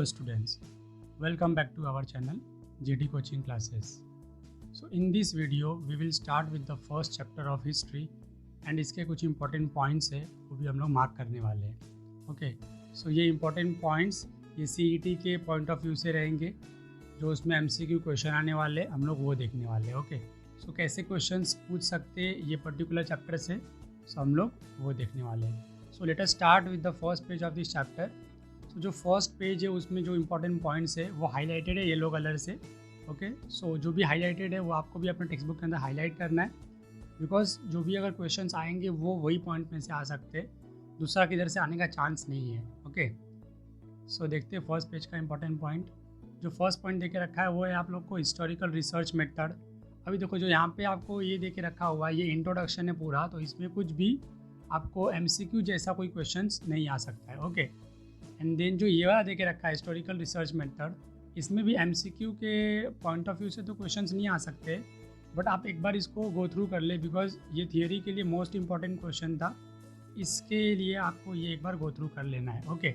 Hello students, welcome back to our channel GT Coaching Classes. So in this video we will start with the first chapter of history and इसके कुछ important points है वो भी हम लोग mark करने वाले हैं. ओके सो ये important points ये CET के point of view से रहेंगे, जो उसमें MCQ क्वेश्चन आने वाले हम लोग वो देखने वाले हैं. ओके सो कैसे क्वेश्चंस पूछ सकते हैं ये पर्टिकुलर चैप्टर से, सो हम लोग वो देखने वाले हैं. So let us start with the first page of this chapter. तो जो फर्स्ट पेज है उसमें जो इम्पोर्टेंट पॉइंट्स है वो हाईलाइटेड है येलो कलर से. ओके सो जो भी हाईलाइटेड है वो आपको भी अपने टेक्स्ट बुक के अंदर हाईलाइट करना है, बिकॉज जो भी अगर क्वेश्चंस आएंगे वो वही पॉइंट में से आ सकते हैं, दूसरा किधर से आने का चांस नहीं है. ओके सो देखते हैं फर्स्ट पेज का इंपॉर्टेंट पॉइंट. जो फर्स्ट पॉइंट देके रखा है वो है आप लोग को हिस्टोरिकल रिसर्च मेथड. अभी देखो जो यहाँ पे आपको ये देके रखा हुआ है ये इंट्रोडक्शन है पूरा, तो इसमें कुछ भी आपको MCQ जैसा कोई क्वेश्चंस नहीं आ सकता है. ओके एंड देन जो ये वाला देके रखा है हिस्टोरिकल रिसर्च मेथड, इसमें भी MCQ के पॉइंट ऑफ व्यू से तो क्वेश्चंस नहीं आ सकते, बट आप एक बार इसको गो थ्रू कर ले, बिकॉज ये थियोरी के लिए मोस्ट इंपॉर्टेंट क्वेश्चन था, इसके लिए आपको ये एक बार गो थ्रू कर लेना है. Okay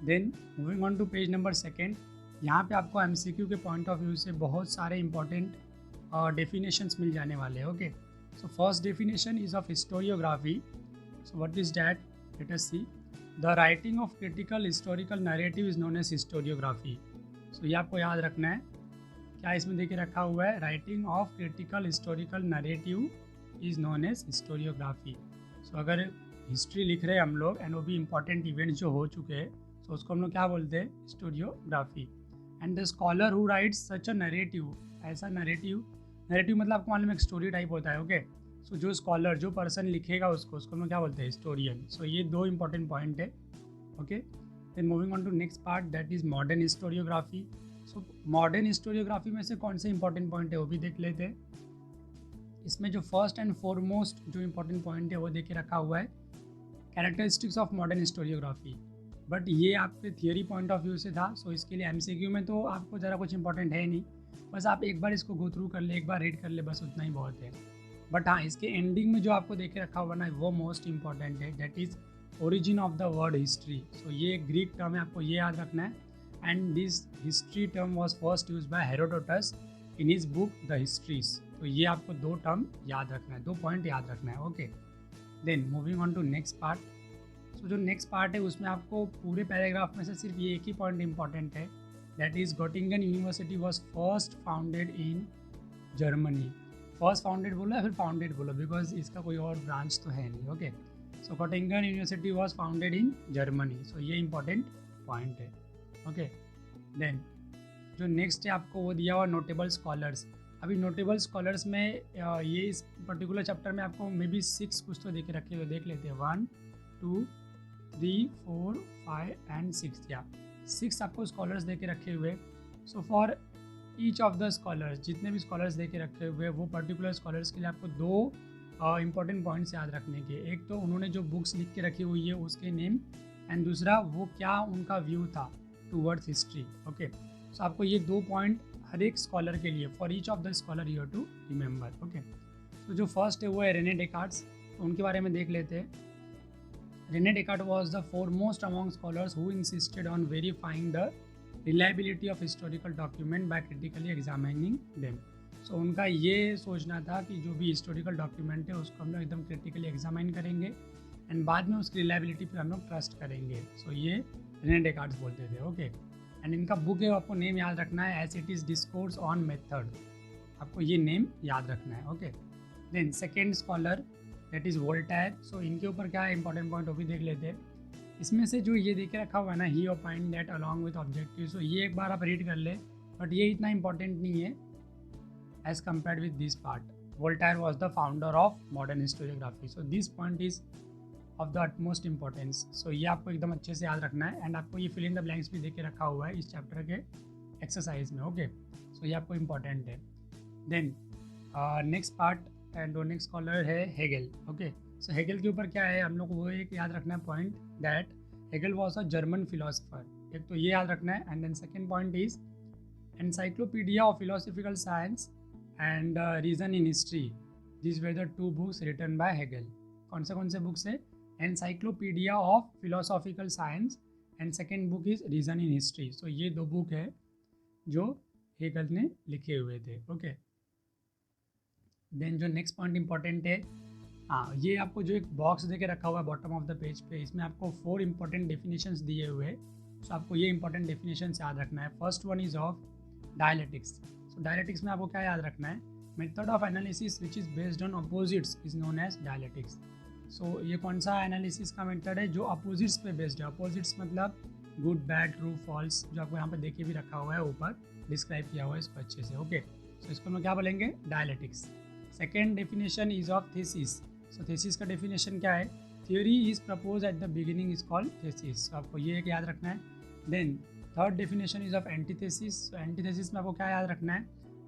then moving on to page number second. यहाँ पे आपको MCQ के पॉइंट ऑफ व्यू से बहुत सारे इंपॉर्टेंट डेफिनेशंस मिल जाने वाले हैं. Okay so first definition is of historiography. So what is that, let us see. The writing of critical historical narrative is known as historiography. So ये आपको याद रखना है. क्या इसमें देखे रखा हुआ है, writing of critical historical narrative is known as historiography. So अगर हिस्ट्री लिख रहे हैं हम लोग एंड वो भी इंपॉर्टेंट इवेंट्स जो हो चुके हैं, तो उसको हम लोग क्या बोलते हैं, historiography. And the scholar who rights such a narrative, ऐसा नैरेटिव मतलब आपको मालूम है एक स्टोरी टाइप होता है. ओके सो जो स्कॉलर जो पर्सन लिखेगा उसको हम लोग क्या बोलते हैं, हिस्टोरियन. सो ये दो इंपॉर्टेंट पॉइंट है. Okay then moving on to next part, that is modern historiography. So modern historiography में से कौन से इंपॉर्टेंट पॉइंट है वो भी देख लेते हैं. इसमें जो फर्स्ट एंड फॉरमोस्ट जो इंपॉर्टेंट पॉइंट है वो देख के रखा हुआ है, characteristics of modern historiography. But ये आपके थियोरी पॉइंट ऑफ व्यू से था, सो इसके लिए MCQ में तो आपको ज़रा कुछ इंपॉर्टेंट है नहीं, बस आप एक बार इसको गो थ्रू कर ले, एक बार रीड कर ले, बस उतना ही बहुत है. बट हाँ इसके एंडिंग में जो आपको देखे रखा हुआ ना वो मोस्ट इंपॉर्टेंट है, that is origin of the word history. So ये ग्रीक टर्म है, आपको ये याद रखना है. And this history term was first use by Herodotus in his book the histories. तो ये आपको दो टर्म याद रखना है, दो पॉइंट याद रखना है. Okay then moving on to next part. So जो नेक्स्ट पार्ट है उसमें आपको पूरे पैराग्राफ में से सिर्फ ये एक ही पॉइंट इंपॉर्टेंट है, that is Göttingen university was first founded in Germany. First founded बोलो या फिर फाउंडेड बोलो, बिकॉज इसका कोई और ब्रांच तो है नहीं. Okay so Göttingen university was founded in Germany. So ये इंपॉर्टेंट पॉइंट है. ओके देन जो नेक्स्ट है आपको वो दिया हुआ नोटेबल स्कॉलर्स. अभी नोटेबल स्कॉलर्स में ये इस पर्टिकुलर चैप्टर में आपको मे बी 6 कुछ तो देखे रखे हुए, देख लेते हैं. 1 2 3 4 5 एंड 6, या 6 आपको स्कॉलर्स देके रखे हुए. So for each of the scholars, जितने भी स्कॉलर्स देके रखे हुए वो पर्टिकुलर स्कॉलर्स के लिए आपको दो इंपॉर्टेंट पॉइंट्स याद रखने के. एक तो उन्होंने जो बुक्स लिख के रखी हुई है उसके नेम, एंड दूसरा वो क्या उनका व्यू था टूवर्ड्स हिस्ट्री. ओके सो आपको ये दो पॉइंट हर एक स्कॉलर के लिए, for each of the scholar you have to remember. Okay तो जो फर्स्ट है वो है रेने डेकार्ड्स. तो उनके बारे में देख लेते हैं. René Descartes was the foremost among scholars who insisted on verifying the reliability of historical document by critically examining them. So उनका ये सोचना था कि जो भी हिस्टोरिकल डॉक्यूमेंट है उसको हम लोग एकदम क्रिटिकली एग्जामाइन करेंगे एंड बाद में उसकी रिलायबिलिटी पे हम लोग ट्रस्ट करेंगे. सो ये रेने डेकार्ड्स बोलते थे. ओके एंड इनका बुक है, आपको नेम याद रखना है, as it is discourse on method. आपको ये नेम याद रखना है. Okay then second scholar that is Voltaire. So इनके ऊपर क्या है इंपॉर्टेंट पॉइंट वो भी देख लेते हैं. इसमें से जो ये देखे रखा हुआ है ना, he opined that along with objective. So ये एक बार आप रीड कर ले, बट ये इतना इंपॉर्टेंट नहीं है as compared with this part. Voltaire was the founder of modern historiography. So this point is of the utmost importance. So ये आपको एकदम अच्छे से याद रखना है. एंड आपको ये फिल इन द ब्लैंक्स भी देके रखा हुआ है इस चैप्टर के एक्सरसाइज में. ओके सो ये आपको इंपॉर्टेंट है. Then next part and next scholar है हेगेल. ओके सो हेगेल के ऊपर क्या है हम लोग को वो एक याद रखना है point, that Hegel was a German philosopher. एक तो ये याद रखना है. And then second point is encyclopedia of philosophical science and reason in history. This were the 2 books written by Hegel. कौन से बुक्स है, encyclopedia of philosophical science and second book is reason in history. So ये 2 book है जो Hegel ने लिखे हुए थे। ओके, देन जो नेक्स्ट पॉइंट इंपॉर्टेंट है, हाँ, ये आपको जो एक बॉक्स देके रखा हुआ है बॉटम ऑफ द पेज पे, इसमें आपको 4 इंपॉर्टेंट डेफिनेशंस दिए हुए हैं। सो आपको ये इंपॉर्टेंट डेफिनेशंस याद रखना है। First one is of dialectics. So dialectics में आपको क्या याद रखना है, method of analysis which is based on opposites is known as dialectics. So ये कौन सा एनालिसिस का मेथड है जो अपोजिट्स पे बेस्ड है। अपोजिट्स मतलब गुड, बैड, ट्रू, फॉल्स, जो आपको यहाँ पे देखे भी रखा हुआ है, ऊपर डिस्क्राइब किया हुआ है इसको अच्छे से। ओके, सो इसको हम क्या बोलेंगे, dialectics. Second definition is of thesis. So thesis का डेफिनेशन क्या है, theory is propose at the beginning is called thesis. तो आपको ये एक याद रखना है। Then third definition is of antithesis. So antithesis में आपको क्या याद रखना है,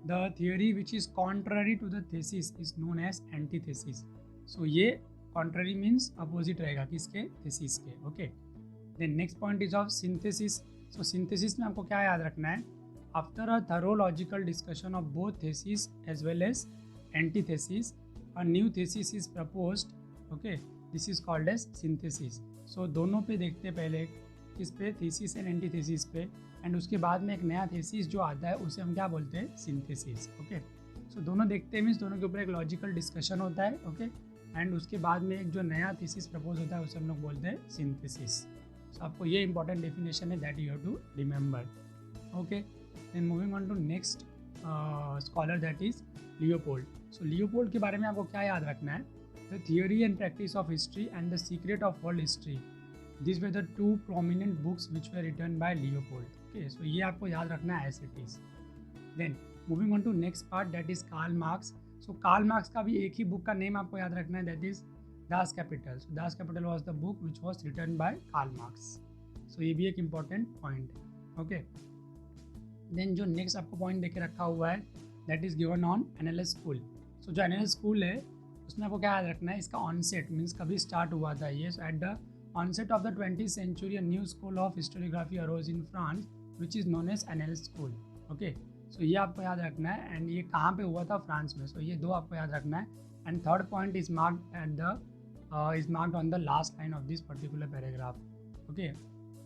the theory which is contrary to the thesis is known as antithesis. So ये कॉन्ट्ररी मीन्स अपोजिट रहेगा किसके, थीसिस के। Okay, then next point is of synthesis. So synthesis में आपको क्या याद रखना है, after a thorough logical discussion of both thesis as well as antithesis, a new thesis is proposed. Okay, this is called as synthesis. So दोनों पे देखते हैं, पहले किस पे, थीसिस एंड एंटीथेसिस पे, एंड उसके बाद में एक नया थीसिस जो आता है उसे हम क्या बोलते हैं, सिंथेसिस। ओके, सो दोनों देखते हैं मीन्स दोनों के ऊपर एक लॉजिकल डिस्कशन होता है। ओके, एंड उसके बाद में एक जो नया थीसिस प्रपोज होता है उसे हम लोग बोलते हैं सिंथेसिस। सो आपको ये इंपॉर्टेंट डेफिनेशन है that you have to remember. Okay, then moving on to next scholar that is Leopold. So Leopold के बारे में आपको क्या याद रखना है, the theory and practice of history and the secret of world history, this were the 2 prominent books which were written by Leopold. Okay, so ये आपको याद रखना है as it is. Then moving on to next part that is Karl Marx. So Karl Marx का भी एक ही book का name आपको याद रखना है, that is Das Kapital. So Das Kapital was the book which was written by Karl Marx. So ये भी एक इंपॉर्टेंट पॉइंट है। ओके, देन जो नेक्स्ट आपको पॉइंट देके रखा हुआ है that is given on Annales school. So जो एनएलएस स्कूल है उसमें आपको क्या याद रखना है, इसका ऑनसेट मीन्स कभी स्टार्ट हुआ था ये। At the onset of the 20th century a new school of historiography arose in France which is known as Annales school. Okay, so ये आपको याद रखना है, एंड ये कहाँ पे हुआ था, फ्रांस में। सो ये 2 आपको याद रखना है। And third point is marked at the is marked on the last line of this particular paragraph. Okay,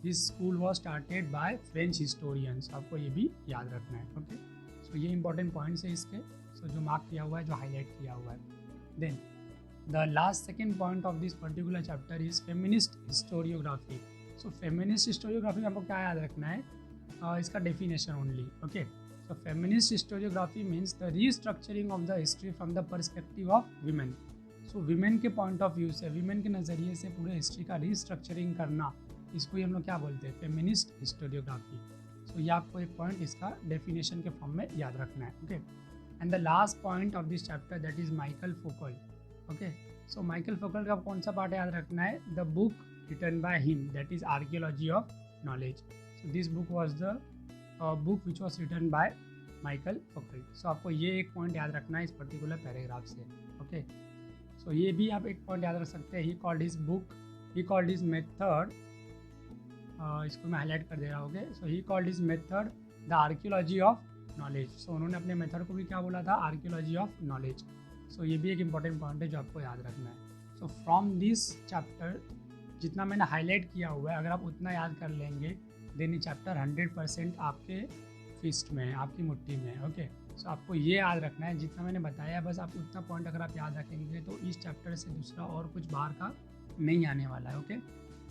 this school was started by French historians. आपको ये भी याद रखना है। ओके, सो ये इंपॉर्टेंट पॉइंट्स है इसके, सो जो मार्क किया हुआ है, जो हाईलाइट किया हुआ है। Then the last second point of this particular chapter is feminist historiography. So feminist historiography में आपको क्या याद रखना है, इसका definition only. Okay, so feminist historiography means the restructuring of the history from the perspective of women. So women के point of view से, women के नज़रिए से पूरे हिस्ट्री का रीस्ट्रक्चरिंग करना, इसको ही हम लोग क्या बोलते हैं, फेमिनिस्ट हिस्टोरियोग्राफी। सो ये आपको एक पॉइंट इसका डेफिनेशन के फॉर्म में याद रखना है। Okay, and the last point of this chapter that is Michel Foucault. Okay, so Michel Foucault का कौन सा पार्ट याद रखना है, the book written by him that is archaeology of knowledge. So this book was the book which was written by Michel Foucault. So आपको ये एक point याद रखना है इस पर्टिकुलर पैराग्राफ से। ओके, सो ये भी आप एक पॉइंट याद रख सकते हैं, he called his book, he called his method, इसको मैं हाईलाइट कर दे रहा हूँ। So he called his method the archaeology of knowledge. So उन्होंने अपने मेथड को भी क्या बोला था, आर्कियोलॉजी ऑफ नॉलेज। सो ये भी एक इंपॉर्टेंट पॉइंट है जो आपको याद रखना है। सो फ्रॉम दिस चैप्टर जितना मैंने हाईलाइट किया हुआ है, अगर आप उतना याद कर लेंगे देन ये चैप्टर 100% आपके फिस्ट में है, आपकी मुट्ठी में है। ओके, सो आपको ये याद रखना है, जितना मैंने बताया बस आप उतना पॉइंट अगर आप याद रखेंगे तो इस चैप्टर से दूसरा और कुछ बाहर का नहीं आने वाला है। ओके,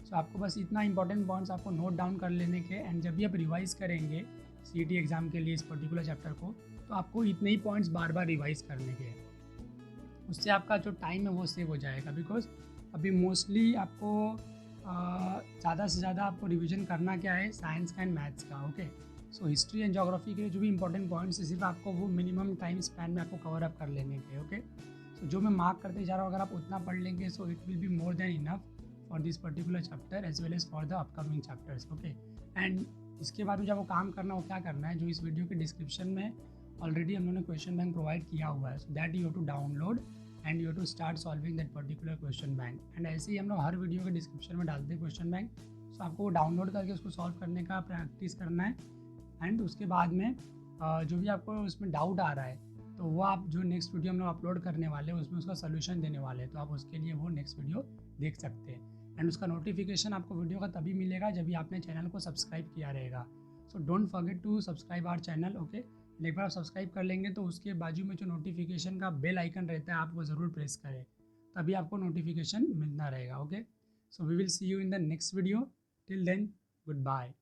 सो आपको बस इतना इंपॉर्टेंट पॉइंट्स आपको नोट डाउन कर लेने के, एंड जब भी आप रिवाइज करेंगे सीईटी एग्ज़ाम के लिए इस पर्टिकुलर चैप्टर को, तो आपको इतने ही पॉइंट्स बार बार रिवाइज करने के हैं। उससे आपका जो टाइम है वो सेव हो जाएगा, बिकॉज अभी मोस्टली आपको ज़्यादा से ज़्यादा आपको रिवीजन करना क्या है, साइंस का एंड मैथ्स का। Okay, so history and geography के जो भी इंपॉर्टेंट पॉइंट्स है सिर्फ आपको वो मिनिमम टाइम स्पैन में आपको कवर अप कर लेने के। ओके, सो जो मैं मार्क करते जा रहा हूँ अगर आप उतना पढ़ लेंगे so it will be more than enough for this particular chapter as well as for the upcoming chapters. Okay, and इसके बाद में जब वो काम करना हो क्या करना है, जो इस वीडियो के डिस्क्रिप्शन में ऑलरेडी हम लोगों ने क्वेश्चन बैंक प्रोवाइड किया हुआ है, so that you have to download and you have to start solving that particular question bank. And ऐसे ही हम लोग हर वीडियो के डिस्क्रिप्शन में डालते हैं क्वेश्चन बैंक, सो आपको वो डाउनलोड करके उसको सॉल्व करने का प्रैक्टिस करना है। एंड उसके बाद में जो भी आपको उसमें डाउट आ रहा है तो वो आप जो नेक्स्ट वीडियो हम लोग अपलोड करने वाले हैं उसमें उसका सोल्यूशन देने वाले हैं, तो आप उसके लिए वो नेक्स्ट वीडियो देख सकते हैं। एंड उसका नोटिफिकेशन आपको वीडियो का तभी मिलेगा जब भी आपने चैनल को सब्सक्राइब किया रहेगा। So don't forget to subscribe our channel, okay. एक बार आप सब्सक्राइब कर लेंगे तो उसके बाजू में जो नोटिफिकेशन का बेल आइकन रहता है आप वो ज़रूर प्रेस करें, तभी आपको नोटिफिकेशन मिलता रहेगा, okay. So we will see you in the next video. Till then, good bye.